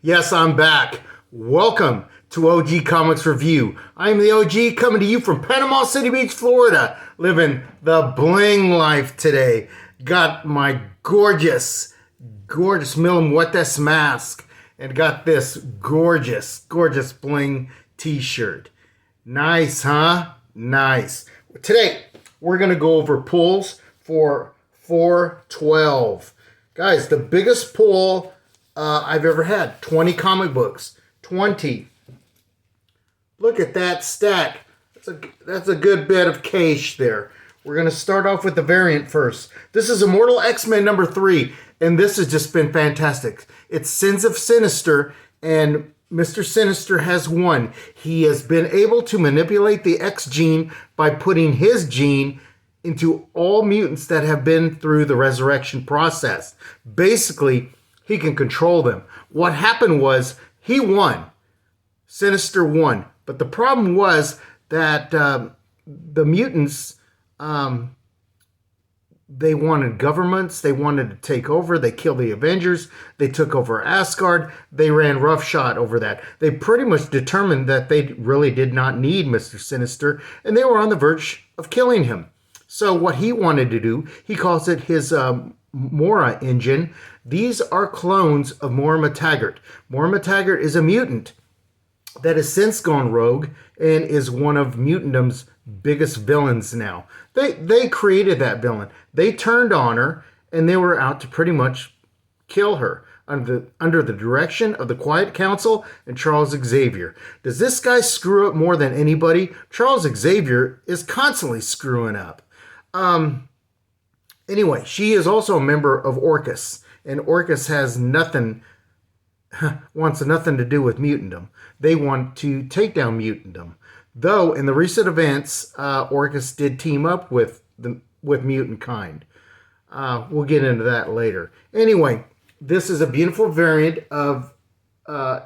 Yes, I'm back. Welcome to OG Comics Review. I'm the OG coming to you from Panama City Beach, Florida, living the bling life today. Got my gorgeous Mil Muertes mask and got this gorgeous bling t-shirt. Nice, huh? Nice. Today, we're going to go over pulls for 412. Guys, the biggest pull I've ever had. 20 comic books. 20. Look at that stack. That's a good bit of cash there. We're going to start off with the variant first. This is Immortal X-Men number 3, and this has just been fantastic. It's Sins of Sinister, and Mr. Sinister has won. He has been able to manipulate the X gene by putting his gene into all mutants that have been through the resurrection process. Basically, he can control them. What happened was he won. Sinister won. But the problem was that the mutants, they wanted governments. They wanted to take over. They killed the Avengers. They took over Asgard. They ran roughshod over that. They pretty much determined that they really did not need Mr. Sinister, and they were on the verge of killing him. So what he wanted to do, he calls it his Mora engine. These are clones of Moira Taggart. Moira Taggart is a mutant that has since gone rogue and is one of mutantdom's biggest villains now. They created that villain. They turned on her, and they were out to pretty much kill her under the direction of the Quiet Council and Charles Xavier. Does this guy screw up more than anybody? Charles Xavier is constantly screwing up. Anyway, she is also a member of Orcus, and Orcus has wants nothing to do with mutantdom. They want to take down mutantdom. Though in the recent events, Orcus did team up with mutant kind. We'll get into that later. Anyway, this is a beautiful variant of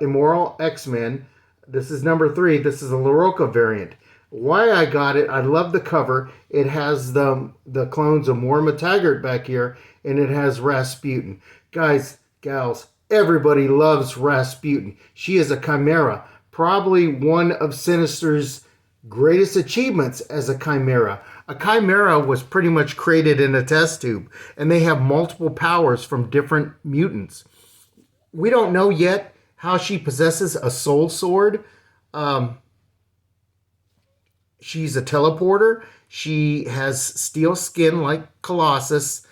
Immortal X-Men. This is number 3. This is a LaRocca variant. Why I got it, I love the cover. It has the clones of Moira Taggart back here, and it has Rasputin. Guys, gals, everybody loves Rasputin. She is a chimera, probably one of Sinister's greatest achievements as a chimera. A chimera was pretty much created in a test tube, and they have multiple powers from different mutants. We don't know yet how she possesses a soul sword. She's a teleporter. She has steel skin like Colossus.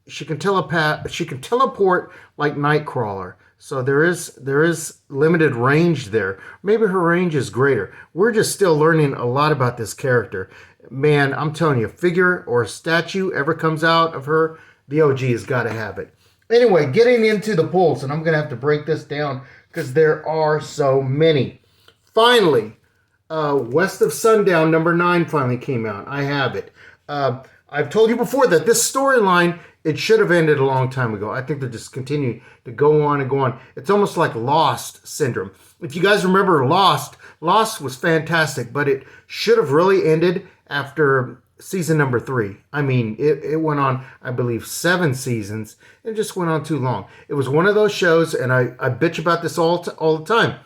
She can teleport like Nightcrawler. So there is limited range there. Maybe her range is greater. We're just still learning a lot about this character. Man, I'm telling you, a figure or a statue ever comes out of her, the OG has got to have it. Anyway, getting into the pulls, and I'm going to have to break this down because there are so many. Finally, West of Sundown number 9 finally came out. I have it. I've told you before that this storyline, it should have ended a long time ago. I think they're just continuing to go on and go on. It's almost like Lost syndrome. If you guys remember Lost was fantastic, but it should have really ended after season number 3. I mean, it went on, I believe, 7 seasons. It just went on too long. It was one of those shows, and I bitch about this all the time.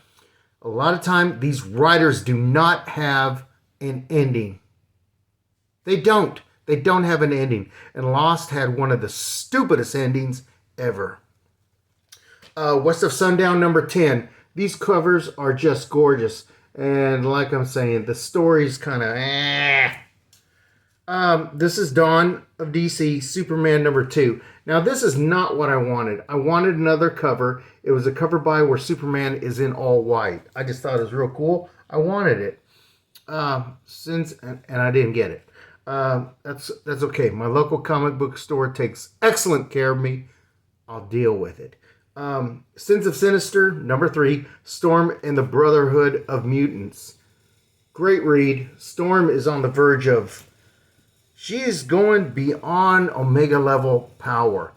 A lot of time, these writers do not have an ending. They don't. They don't have an ending. And Lost had one of the stupidest endings ever. West of Sundown number 10. These covers are just gorgeous. And like I'm saying, the story's kind of this is Dawn of DC, Superman number 2. Now, this is not what I wanted. I wanted another cover. It was a cover by where Superman is in all white. I just thought it was real cool. I wanted it. And I didn't get it. That's okay. My local comic book store takes excellent care of me. I'll deal with it. Sins of Sinister, number 3. Storm and the Brotherhood of Mutants. Great read. Storm is on the verge of... She is going beyond Omega level power.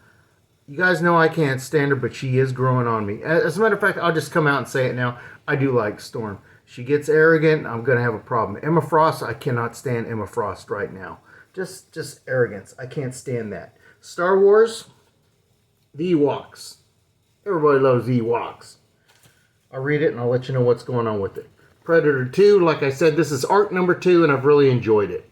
You guys know I can't stand her, but she is growing on me. As a matter of fact, I'll just come out and say it now. I do like Storm. She gets arrogant, I'm going to have a problem. Emma Frost, I cannot stand Emma Frost right now. Just arrogance. I can't stand that. Star Wars, the Ewoks. Everybody loves Ewoks. I'll read it and I'll let you know what's going on with it. Predator 2, like I said, this is arc number 2 and I've really enjoyed it.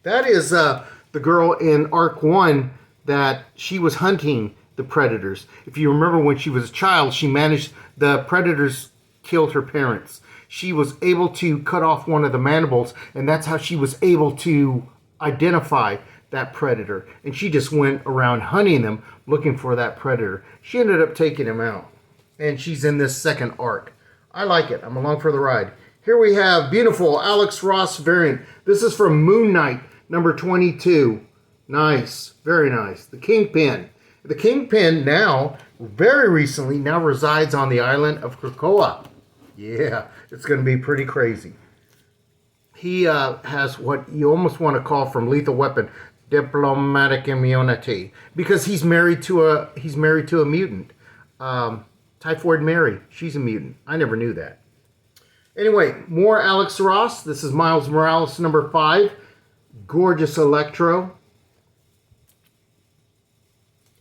That is the girl in arc 1 that she was hunting the predators. If you remember when she was a child, she managed, the predators killed her parents. She was able to cut off one of the mandibles, and that's how she was able to identify that predator. And she just went around hunting them, looking for that predator. She ended up taking him out. And she's in this second arc. I like it. I'm along for the ride. Here we have beautiful Alex Ross variant. This is from Moon Knight, number 22. Nice. Very nice. The Kingpin. The Kingpin now, very recently, now resides on the island of Krakoa. Yeah, it's going to be pretty crazy. He has what you almost want to call from Lethal Weapon, diplomatic immunity, because he's married to a mutant. Typhoid Mary, she's a mutant. I never knew that. Anyway, more Alex Ross. This is Miles Morales number 5. Gorgeous Electro.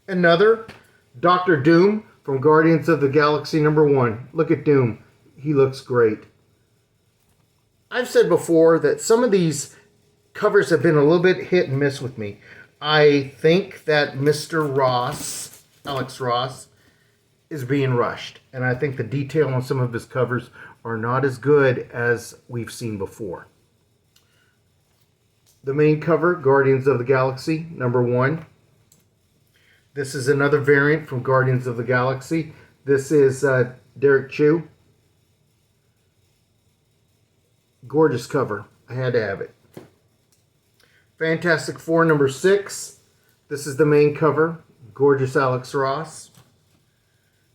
Another Doctor Doom from Guardians of the Galaxy number 1. Look at Doom. He looks great. I've said before that some of these covers have been a little bit hit and miss with me. I think that Mr. Ross, Alex Ross, is being rushed. And I think the detail on some of his covers are not as good as we've seen before. The main cover, Guardians of the Galaxy, number 1. This is another variant from Guardians of the Galaxy. This is Derek Chew. Gorgeous cover. I had to have it. Fantastic Four, number 6. This is the main cover. Gorgeous Alex Ross.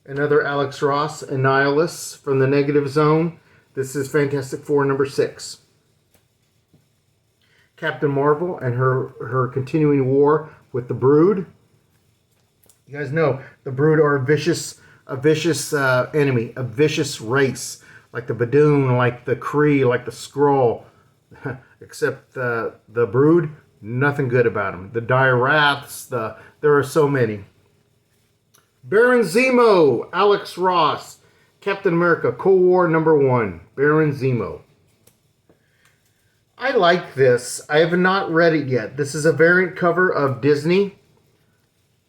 Another Alex Ross, Annihilus from the Negative Zone. This is Fantastic Four, number 6. Captain Marvel and her continuing war with the Brood. You guys know the Brood are a vicious enemy, a vicious race, like the Badoon, like the Kree, like the Skrull. Except the Brood, nothing good about them. The Dire Wraths, there are so many. Baron Zemo, Alex Ross, Captain America, Cold War number 1, Baron Zemo. I like this. I have not read it yet. This is a variant cover of Disney.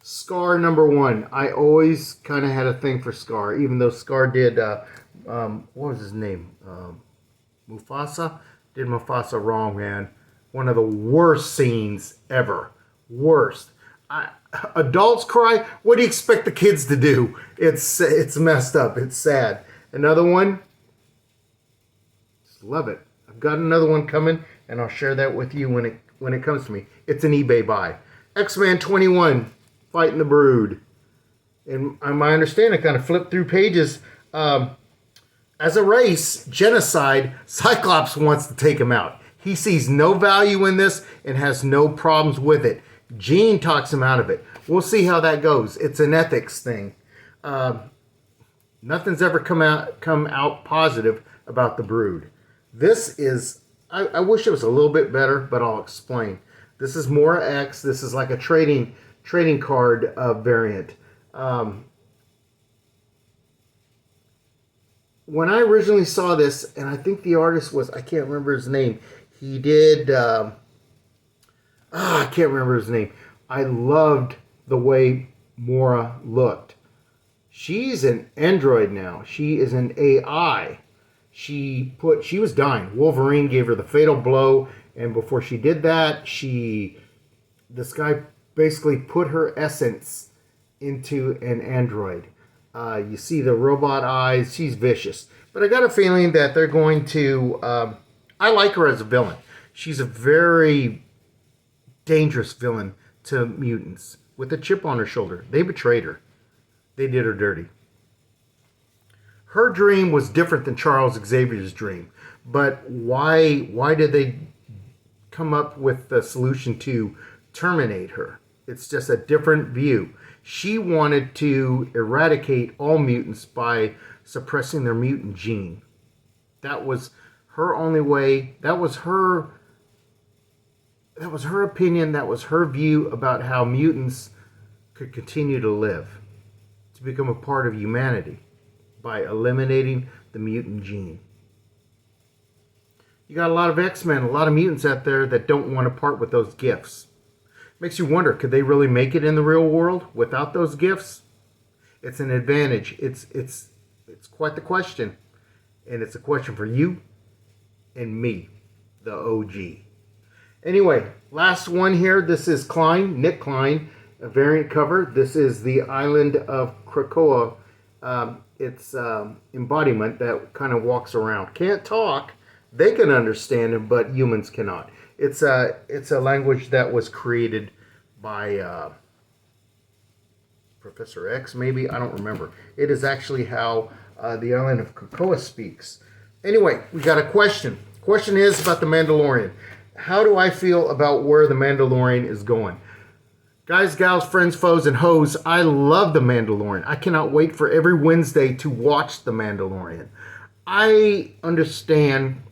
Scar number 1. I always kind of had a thing for Scar, even though Scar did, what was his name? Mufasa? Did Mufasa wrong, man. One of the worst scenes ever. Worst. Adults cry. What do you expect the kids to do? It's messed up. It's sad. Another one. Just love it. I've got another one coming, and I'll share that with you when it comes to me. It's an eBay buy. X-Men 21, Fighting the Brood. And my understanding, I kind of flipped through pages. As a race, genocide, Cyclops wants to take him out. He sees no value in this and has no problems with it. Jean talks him out of it. We'll see how that goes. It's an ethics thing. Nothing's ever come out positive about the Brood. This is, I wish it was a little bit better, but I'll explain. This is Mora X. This is like a trading card variant. When I originally saw this, and I think the artist was, I can't remember his name. He did, I can't remember his name. I loved the way Mora looked. She's an android now. She is an AI. She was dying. Wolverine gave her the fatal blow, and before she did that, this guy basically put her essence into an android. You see the robot eyes. She's vicious. But I got a feeling that they're going to... I like her as a villain. She's a very dangerous villain to mutants with a chip on her shoulder. They betrayed her. They did her dirty. Her dream was different than Charles Xavier's dream. But why did they come up with the solution to terminate her? It's just a different view. She wanted to eradicate all mutants by suppressing their mutant gene. That was her only way. That was her opinion. That was her view about how mutants could continue to live, to become a part of humanity by eliminating the mutant gene. You got a lot of X-Men, a lot of mutants out there that don't want to part with those gifts. Makes you wonder, could they really make it in the real world without those gifts? It's an advantage. It's quite the question. And it's a question for you and me, the OG. Anyway, last one here. This is Klein, Nick Klein, a variant cover. This is the Island of Krakoa. It's embodiment that kind of walks around. Can't talk. They can understand it, but humans cannot. It's a language that was created by Professor X, maybe? I don't remember. It is actually how the island of Krakoa speaks. Anyway, we got a question. Question is about the Mandalorian. How do I feel about where the Mandalorian is going? Guys, gals, friends, foes, and hoes, I love the Mandalorian. I cannot wait for every Wednesday to watch the Mandalorian. I understand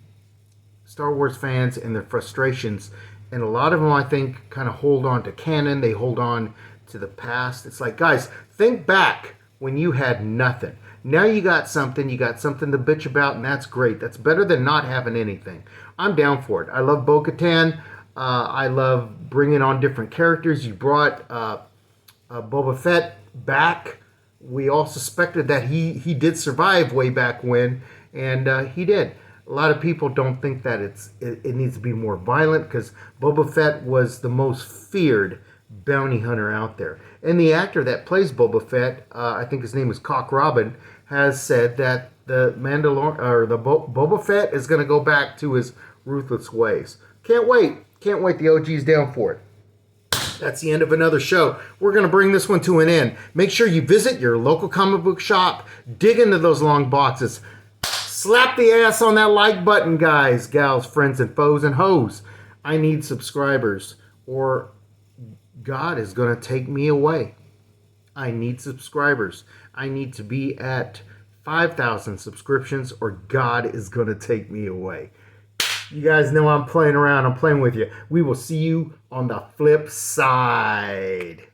Star Wars fans and their frustrations, and a lot of them, I think, kind of hold on to canon. They hold on to the past. It's like, guys, think back when you had nothing. Now you got something to bitch about, and that's great. That's better than not having anything. I'm down for it. I love Bo-Katan. I love bringing on different characters. You brought Boba Fett back. We all suspected that he did survive way back when, and he did. A lot of people don't think that it needs to be more violent because Boba Fett was the most feared bounty hunter out there. And the actor that plays Boba Fett, I think his name is Cock Robin, has said that the Boba Fett is going to go back to his ruthless ways. Can't wait. Can't wait. The OG's down for it. That's the end of another show. We're going to bring this one to an end. Make sure you visit your local comic book shop. Dig into those long boxes. Slap the ass on that like button, guys, gals, friends, and foes, and hoes. I need subscribers, or God is going to take me away. I need subscribers. I need to be at 5,000 subscriptions, or God is going to take me away. You guys know I'm playing around. I'm playing with you. We will see you on the flip side.